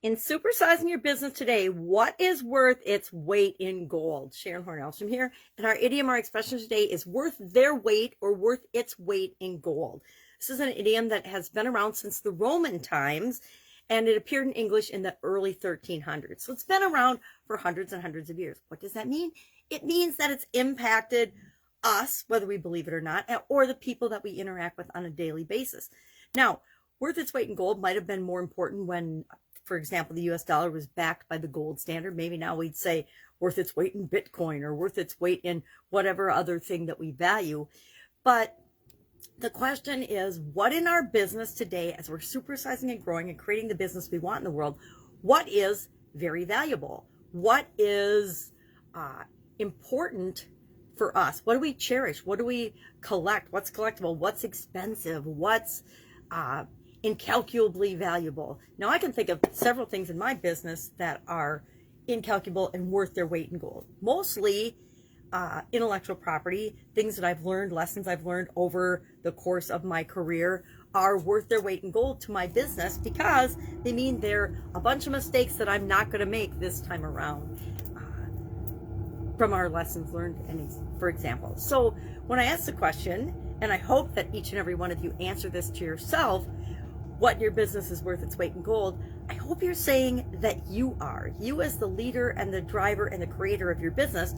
In supersizing your business today, what is worth its weight in gold? Sharon Horne-Ellstrom here, and our idiom, our expression today is worth their weight or worth its weight in gold. This is an idiom that has been around since the Roman times, and it appeared in English in the early 1300s. So it's been around for hundreds and hundreds of years. What does that mean? It means that it's impacted us, whether we believe it or not, or the people that we interact with on a daily basis. Now, worth its weight in gold might have been more important when, for example, the US dollar was backed by the gold standard. Maybe now we'd say worth its weight in Bitcoin or worth its weight in whatever other thing that we value. But the question is, what in our business today, as we're supersizing and growing and creating the business we want in the world, what is very valuable? What is important for us? What do we cherish? What do we collect? What's collectible? What's expensive? What's incalculably valuable? Now, I can think of several things in my business that are incalculable and worth their weight in gold. Mostly intellectual property, things that I've learned, lessons I've learned over the course of my career are worth their weight in gold to my business because they mean they're a bunch of mistakes that I'm not going to make this time around from our lessons learned, for example. So when I ask the question, and I hope that each and every one of you answer this to yourself, what your business is worth its weight in gold, I hope you're saying that you as the leader and the driver and the creator of your business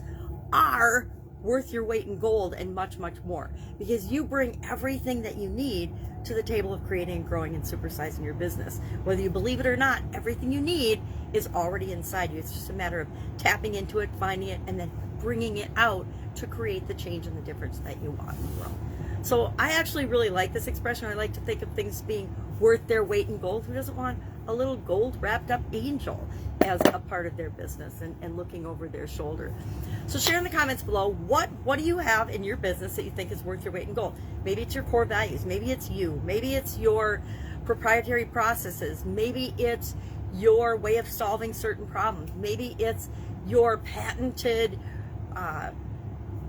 are worth your weight in gold and much, much more, because you bring everything that you need to the table of creating and growing and supersizing your business. Whether you believe it or not, everything you need is already inside you. It's just a matter of tapping into it, finding it, and then bringing it out to create the change and the difference that you want in the world. So I actually really like this expression. I like to think of things being worth their weight in gold. Who doesn't want a little gold wrapped up angel as a part of their business and looking over their shoulder? So share in the comments below, what do you have in your business that you think is worth your weight in gold? Maybe it's your core values. Maybe it's you. Maybe it's your proprietary processes. Maybe it's your way of solving certain problems. Maybe it's your patented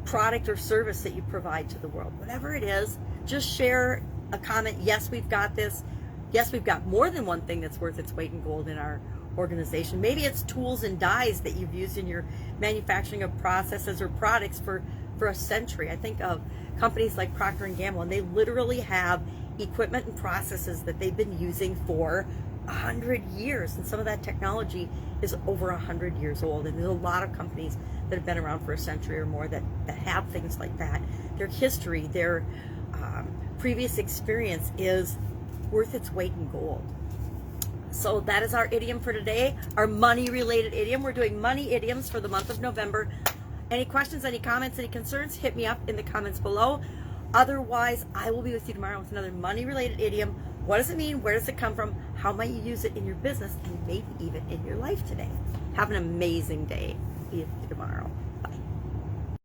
product or service that you provide to the world. Whatever it is, just share a comment. Yes, we've got this. Yes, we've got more than one thing that's worth its weight in gold in our organization. Maybe it's tools and dies that you've used in your manufacturing of processes or products for a century. I think of companies like Procter & Gamble, and they literally have equipment and processes that they've been using for 100 years, and some of that technology is over 100 years old. And there's a lot of companies that have been around for a century or more that have things like that. Their history, their previous experience is worth its weight in gold. So that is our idiom for today, our money-related idiom. We're doing money idioms for the month of November. Any questions, any comments, any concerns, hit me up in the comments below. Otherwise, I will be with you tomorrow with another money-related idiom. What does it mean? Where does it come from? How might you use it in your business and maybe even in your life today? Have an amazing day. Be with you tomorrow.